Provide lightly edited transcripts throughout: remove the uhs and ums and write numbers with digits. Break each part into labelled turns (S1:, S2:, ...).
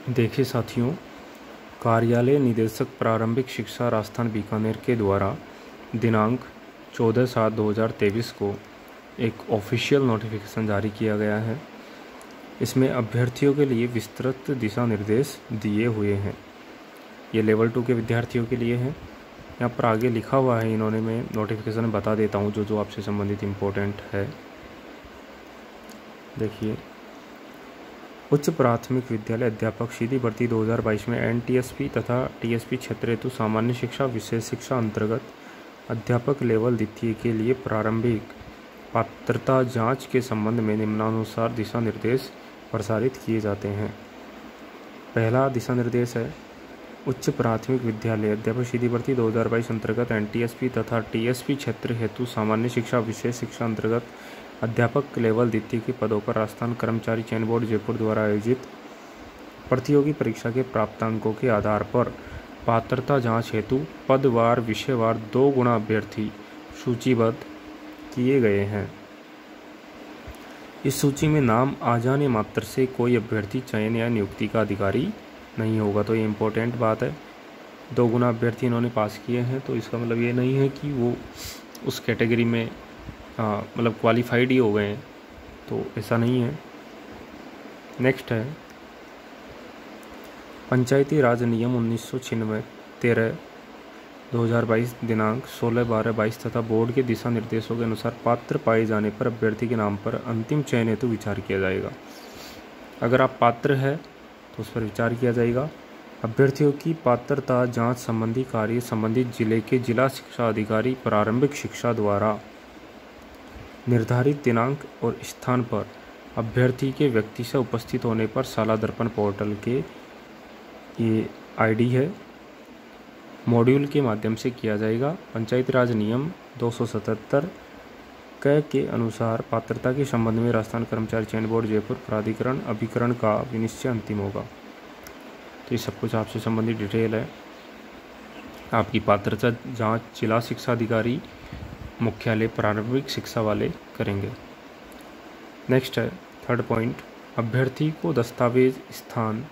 S1: देखिए साथियों, कार्यालय निदेशक प्रारंभिक शिक्षा राजस्थान बीकानेर के द्वारा दिनांक 14/7/2023 को एक ऑफिशियल नोटिफिकेशन जारी किया गया है। इसमें अभ्यर्थियों के लिए विस्तृत दिशा निर्देश दिए हुए हैं। ये लेवल 2 के विद्यार्थियों के लिए है। यहाँ पर आगे लिखा हुआ है, इन्होंने, मैं नोटिफिकेशन में बता देता हूँ जो आपसे संबंधित इम्पोर्टेंट है। देखिए, उच्च प्राथमिक विद्यालय अध्यापक सीधी भर्ती 2022 में एनटीएसपी तथा टीएसपी क्षेत्र हेतु सामान्य शिक्षा विशेष शिक्षा अंतर्गत अध्यापक लेवल द्वितीय के लिए प्रारंभिक पात्रता जांच के संबंध में निम्नानुसार दिशा निर्देश प्रसारित किए जाते हैं। पहला दिशा निर्देश है, उच्च प्राथमिक विद्यालय अध्यापक सीधी भर्ती 2022 अंतर्गत एनटीएसपी तथा टीएसपी क्षेत्र हेतु सामान्य शिक्षा विशेष शिक्षा अंतर्गत अध्यापक लेवल द्वितीय के पदों पर राजस्थान कर्मचारी चयन बोर्ड जयपुर द्वारा आयोजित प्रतियोगी परीक्षा के प्राप्तांकों के आधार पर पात्रता जांच हेतु पदवार विषयवार 2 गुणा अभ्यर्थी सूचीबद्ध किए गए हैं। इस सूची में नाम आ जाने मात्र से कोई अभ्यर्थी चयन या नियुक्ति का अधिकारी नहीं होगा। तो ये इम्पोर्टेंट बात है। 2 गुना अभ्यर्थी इन्होंने पास किए हैं, तो इसका मतलब ये नहीं है कि वो उस कैटेगरी में मतलब क्वालिफाइड ही हो गए हैं, तो ऐसा नहीं है। नेक्स्ट है, पंचायती राज नियम 1996 13/2022 दिनांक 16/12/22 तथा बोर्ड के दिशा निर्देशों के अनुसार पात्र पाए जाने पर अभ्यर्थी के नाम पर अंतिम चयन हेतु विचार किया जाएगा। अगर आप पात्र है तो उस पर विचार किया जाएगा। अभ्यर्थियों की पात्रता जांच संबंधी कार्य संबंधित जिले के जिला शिक्षा अधिकारी प्रारंभिक शिक्षा द्वारा निर्धारित दिनांक और स्थान पर अभ्यर्थी के व्यक्ति से उपस्थित होने पर शाला दर्पण पोर्टल के ये आईडी है मॉड्यूल के माध्यम से किया जाएगा। पंचायती राज नियम 277 के अनुसार पात्रता के संबंध में राजस्थान कर्मचारी चयन बोर्ड जयपुर प्राधिकरण अभिकरण का विनिश्चय अंतिम होगा। तो ये सब कुछ आपसे संबंधित डिटेल है। आपकी पात्रता जांच जिला शिक्षा अधिकारी मुख्यालय प्रारंभिक शिक्षा वाले करेंगे। नेक्स्ट है, थर्ड पॉइंट, अभ्यर्थी को दस्तावेज स्थान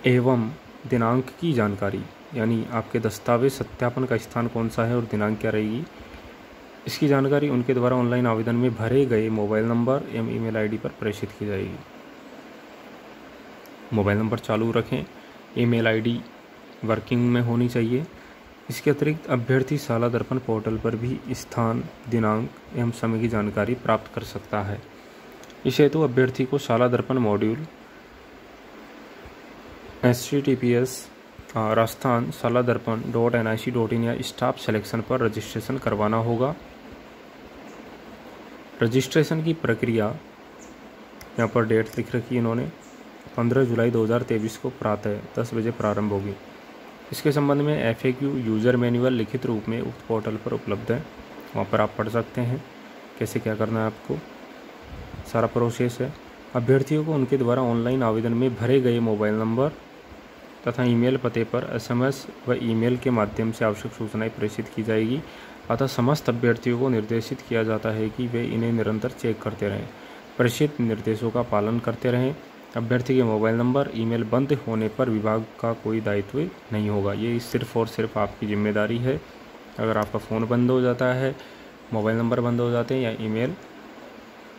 S1: एवं दिनांक की जानकारी, यानी आपके दस्तावेज सत्यापन का स्थान कौन सा है और दिनांक क्या रहेगी, इसकी जानकारी उनके द्वारा ऑनलाइन आवेदन में भरे गए मोबाइल नंबर एवं ईमेल आईडी पर प्रेषित की जाएगी। मोबाइल नंबर चालू रखें, ईमेल आईडी वर्किंग में होनी चाहिए। इसके अतिरिक्त अभ्यर्थी शाला दर्पण पोर्टल पर भी स्थान, दिनांक एवं समय की जानकारी प्राप्त कर सकता है। इस हेतु अभ्यर्थी को शाला दर्पण मॉड्यूल https राजस्थान शाला दर्पण .nic.in या स्टाफ सिलेक्शन पर रजिस्ट्रेशन करवाना होगा। रजिस्ट्रेशन की प्रक्रिया यहाँ पर डेट लिख रखी है इन्होंने, 15 जुलाई 2023 को प्रातः 10 बजे प्रारंभ होगी। इसके संबंध में FAQ यूज़र मैनुअल लिखित रूप में उक्त पोर्टल पर उपलब्ध है, वहाँ पर आप पढ़ सकते हैं कैसे क्या करना है आपको, सारा प्रोसेस है। अभ्यर्थियों को उनके द्वारा ऑनलाइन आवेदन में भरे गए मोबाइल नंबर तथा ईमेल पते पर SMS व ईमेल के माध्यम से आवश्यक सूचनाएं प्रेषित की जाएगी। अतः समस्त अभ्यर्थियों को निर्देशित किया जाता है कि वे इन्हें निरंतर चेक करते रहें, प्रेषित निर्देशों का पालन करते रहें। अभ्यर्थी के मोबाइल नंबर ईमेल बंद होने पर विभाग का कोई दायित्व नहीं होगा। ये सिर्फ और सिर्फ आपकी जिम्मेदारी है। अगर आपका फ़ोन बंद हो जाता है, मोबाइल नंबर बंद हो जाते हैं या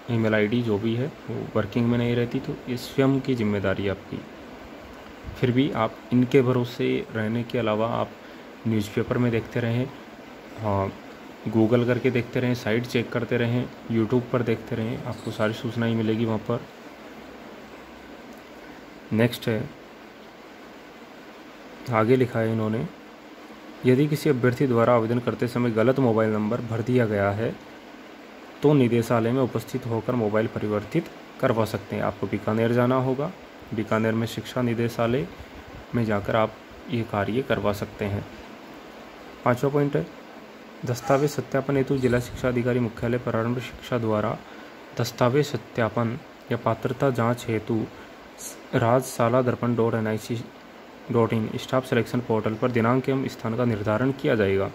S1: ईमेल आईडी जो भी है वो वर्किंग में नहीं रहती, तो ये स्वयं की जिम्मेदारी है आपकी। फिर भी आप इनके भरोसे रहने के अलावा आप न्यूज़पेपर में देखते रहें, गूगल करके देखते रहें, साइट चेक करते रहें, यूट्यूब पर देखते रहें, आपको सारी सूचनाएं मिलेगी वहाँ पर। नेक्स्ट है, आगे लिखा है इन्होंने, यदि किसी अभ्यर्थी द्वारा आवेदन करते समय गलत मोबाइल नंबर भर दिया गया है तो निदेशालय में उपस्थित होकर मोबाइल परिवर्तित करवा सकते हैं। आपको बीकानेर जाना होगा, बीकानेर में शिक्षा निदेशालय में जाकर आप ये कार्य करवा सकते हैं। 5वां पॉइंट है, दस्तावेज सत्यापन हेतु जिला शिक्षा अधिकारी मुख्यालय प्रारंभिक शिक्षा द्वारा दस्तावेज सत्यापन या पात्रता जांच हेतु शाला दर्पण .nic.in स्टाफ सिलेक्शन पोर्टल पर दिनांक एवं स्थान का निर्धारण किया जाएगा।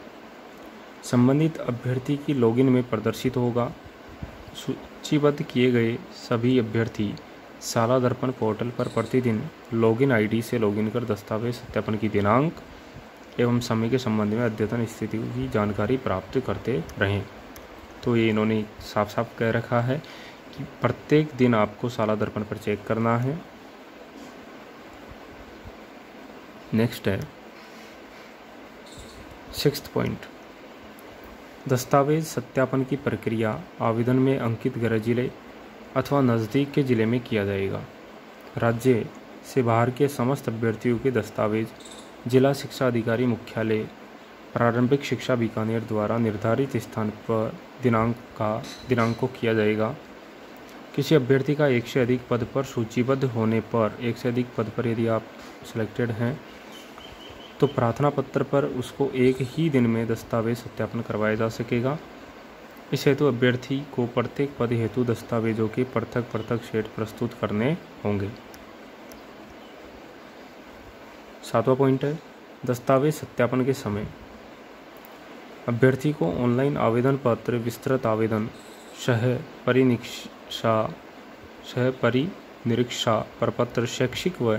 S1: संबंधित अभ्यर्थी की लॉगिन में प्रदर्शित होगा। सूचीबद्ध किए गए सभी अभ्यर्थी शाला दर्पण पोर्टल पर प्रतिदिन लॉगिन आईडी से लॉगिन कर दस्तावेज सत्यापन की दिनांक एवं समय के संबंध में अद्यतन स्थिति की जानकारी प्राप्त करते रहें। तो ये इन्होंने साफ साफ कह रखा है कि प्रत्येक दिन आपको शाला दर्पण पर चेक करना है। नेक्स्ट है 6th पॉइंट, दस्तावेज सत्यापन की प्रक्रिया आवेदन में अंकित गृह जिले अथवा नज़दीक के जिले में किया जाएगा। राज्य से बाहर के समस्त अभ्यर्थियों के दस्तावेज जिला शिक्षा अधिकारी मुख्यालय प्रारंभिक शिक्षा बीकानेर द्वारा निर्धारित स्थान पर दिनांक को किया जाएगा। किसी अभ्यर्थी का एक से अधिक पद पर सूचीबद्ध होने पर, एक से अधिक पद पर यदि आप सिलेक्टेड हैं तो प्रार्थना पत्र पर उसको एक ही दिन में दस्तावेज सत्यापन करवाया जा सकेगा। इस हेतु अभ्यर्थी को प्रत्येक पद हेतु दस्तावेजों के पृथक पृथक सेट प्रस्तुत करने होंगे। 7वां पॉइंट है दस्तावेज सत्यापन के समय अभ्यर्थी को ऑनलाइन आवेदन पत्र, विस्तृत आवेदन, सह परिनिरीक्षा प्रपत्र, शैक्षिक व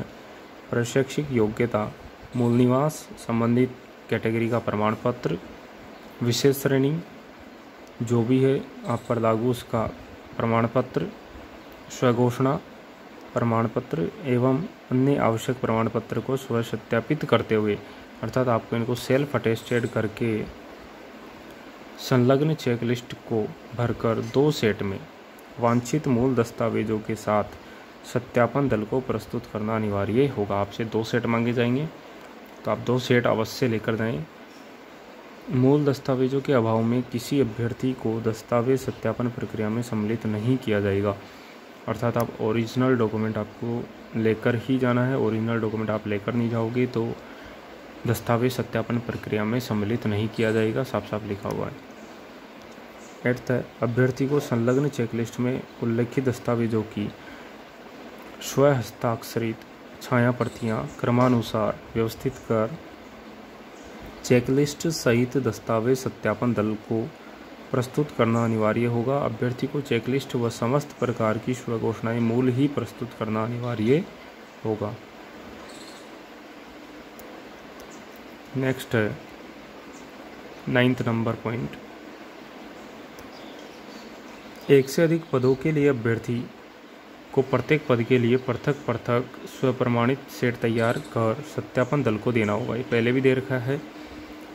S1: प्रशैक्षिक योग्यता, मूल निवास, संबंधित कैटेगरी का प्रमाण पत्र, विशेष श्रेणी जो भी है आप पर लागू उसका प्रमाण पत्र, स्वघोषणा प्रमाण पत्र एवं अन्य आवश्यक प्रमाण पत्र को स्व सत्यापित करते हुए, अर्थात आपको इनको सेल्फ अटेस्टेड करके संलग्न चेकलिस्ट को भरकर 2 सेट में वांछित मूल दस्तावेजों के साथ सत्यापन दल को प्रस्तुत करना अनिवार्य होगा। आपसे 2 सेट मांगे जाएंगे तो आप 2 सेट अवश्य लेकर जाएं। मूल दस्तावेजों के अभाव में किसी अभ्यर्थी को दस्तावेज सत्यापन प्रक्रिया में सम्मिलित नहीं किया जाएगा। अर्थात आप ओरिजिनल डॉक्यूमेंट आपको लेकर ही जाना है। ओरिजिनल डॉक्यूमेंट आप लेकर नहीं जाओगे तो दस्तावेज सत्यापन प्रक्रिया में सम्मिलित नहीं किया जाएगा, साफ साफ लिखा हुआ है। 8th है अभ्यर्थी को संलग्न चेकलिस्ट में उल्लेखित दस्तावेजों की स्व हस्ताक्षरित छाया प्रतियां क्रमानुसार व्यवस्थित कर चेकलिस्ट सहित दस्तावेज सत्यापन दल को प्रस्तुत करना अनिवार्य होगा। अभ्यर्थी को चेकलिस्ट व समस्त प्रकार की स्व घोषणाएं मूल ही प्रस्तुत करना अनिवार्य होगा। नेक्स्ट है 9th नंबर पॉइंट, एक से अधिक पदों के लिए अभ्यर्थी को प्रत्येक पद के लिए पृथक पृथक स्वप्रमाणित सेट तैयार कर सत्यापन दल को देना होगा। ये पहले भी दे रखा है।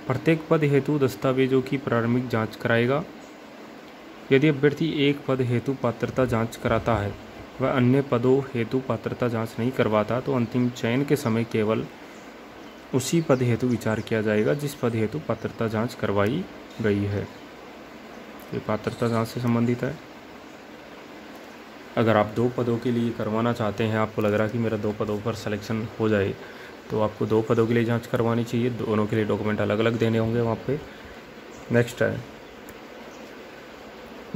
S1: प्रत्येक पद हेतु दस्तावेजों की प्रारंभिक जांच कराएगा। यदि अभ्यर्थी एक पद हेतु पात्रता जांच कराता है व अन्य पदों हेतु पात्रता जांच नहीं करवाता तो अंतिम चयन के समय केवल उसी पद हेतु विचार किया जाएगा जिस पद हेतु पात्रता जांच करवाई गई है। ये पात्रता जांच से संबंधित है। अगर आप 2 पदों के लिए करवाना चाहते हैं, आपको लग रहा है कि मेरा 2 पदों पर सिलेक्शन हो जाए, तो आपको 2 पदों के लिए जांच करवानी चाहिए। दोनों के लिए डॉक्यूमेंट अलग अलग देने होंगे वहाँ पे। नेक्स्ट है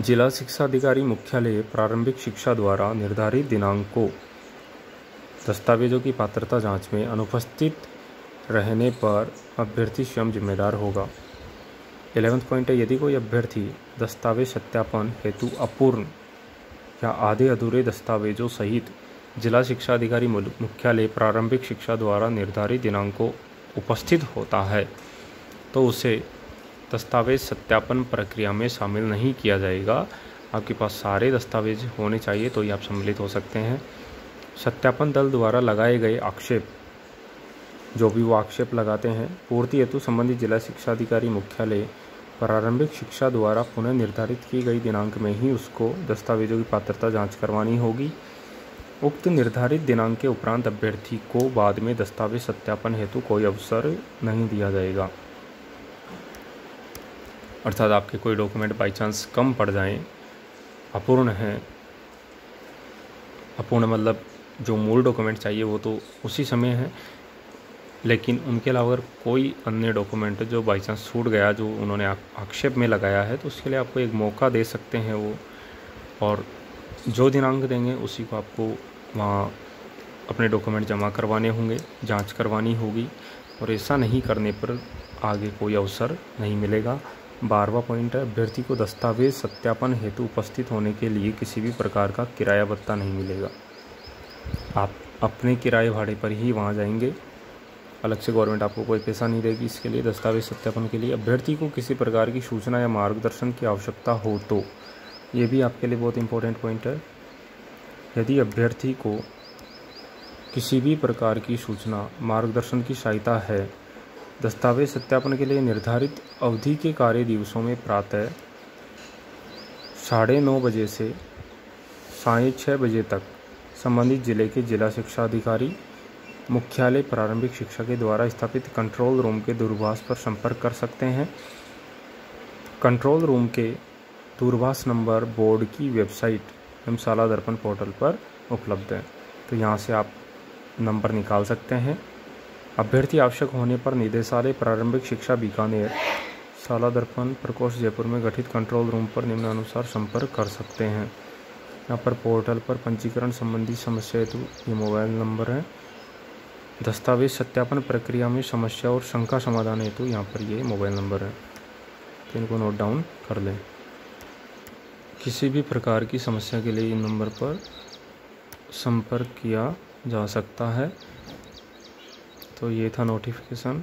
S1: जिला शिक्षा अधिकारी मुख्यालय प्रारंभिक शिक्षा द्वारा निर्धारित दिनांक को दस्तावेजों की पात्रता जांच में अनुपस्थित रहने पर अभ्यर्थी स्वयं जिम्मेदार होगा। 11th पॉइंट है यदि कोई अभ्यर्थी दस्तावेज सत्यापन हेतु अपूर्ण या आधे अधूरे दस्तावेजों सहित जिला शिक्षा अधिकारी मुख्यालय प्रारंभिक शिक्षा द्वारा निर्धारित दिनांक को उपस्थित होता है तो उसे दस्तावेज सत्यापन प्रक्रिया में शामिल नहीं किया जाएगा। आपके पास सारे दस्तावेज होने चाहिए तो ही आप सम्मिलित हो सकते हैं। सत्यापन दल द्वारा लगाए गए आक्षेप, जो भी वो आक्षेप लगाते हैं, पूर्ति हेतु संबंधित जिला शिक्षा अधिकारी मुख्यालय प्रारंभिक शिक्षा द्वारा पुनः निर्धारित की गई दिनांक में ही उसको दस्तावेजों की पात्रता जांच करवानी होगी। उक्त निर्धारित दिनांक के उपरांत अभ्यर्थी को बाद में दस्तावेज सत्यापन हेतु कोई अवसर नहीं दिया जाएगा। अर्थात आपके कोई डॉक्यूमेंट बाई चांस कम पड़ जाएं, अपूर्ण हैं, अपूर्ण मतलब जो मूल डॉक्यूमेंट चाहिए वो तो उसी समय है, लेकिन उनके अलावा अगर कोई अन्य डॉक्यूमेंट जो बाई चांस छूट गया, जो उन्होंने आक्षेप में लगाया है, तो उसके लिए आपको एक मौका दे सकते हैं वो, और जो दिनांक देंगे उसी को आपको वहाँ अपने डॉक्यूमेंट जमा करवाने होंगे, जांच करवानी होगी, और ऐसा नहीं करने पर आगे कोई अवसर नहीं मिलेगा। 12वां पॉइंट है अभ्यर्थी को दस्तावेज सत्यापन हेतु उपस्थित होने के लिए किसी भी प्रकार का किराया भत्ता नहीं मिलेगा। आप अपने किराए भाड़े पर ही वहाँ जाएंगे, अलग से गवर्नमेंट आपको कोई पैसा नहीं देगी इसके लिए। दस्तावेज सत्यापन के लिए अभ्यर्थी को किसी प्रकार की सूचना या मार्गदर्शन की आवश्यकता हो तो, ये भी आपके लिए बहुत इंपॉर्टेंट पॉइंट है। यदि अभ्यर्थी को किसी भी प्रकार की सूचना मार्गदर्शन की सहायता है, दस्तावेज सत्यापन के लिए निर्धारित अवधि के कार्य दिवसों में प्रातः 9:30 बजे से 6:30 बजे तक संबंधित जिले के जिला शिक्षा अधिकारी, मुख्यालय प्रारंभिक शिक्षा के द्वारा स्थापित कंट्रोल रूम के दूरभाष पर संपर्क कर सकते हैं। कंट्रोल रूम के दूरभाष नंबर बोर्ड की वेबसाइट एवं शाला दर्पण पोर्टल पर उपलब्ध है, तो यहाँ से आप नंबर निकाल सकते हैं। अभ्यर्थी आवश्यक होने पर निदेशालय प्रारंभिक शिक्षा बीकानेर, शाला दर्पण प्रकोष्ठ जयपुर में गठित कंट्रोल रूम पर निम्नानुसार संपर्क कर सकते हैं। यहाँ पर पोर्टल पर पंजीकरण संबंधी समस्या हेतु ये मोबाइल नंबर है। दस्तावेज सत्यापन प्रक्रिया में समस्या और शंका समाधान हेतु यहाँ पर ये मोबाइल नंबर है, तो इनको नोट डाउन कर लें। किसी भी प्रकार की समस्या के लिए इन नंबर पर संपर्क किया जा सकता है। तो ये था नोटिफिकेशन।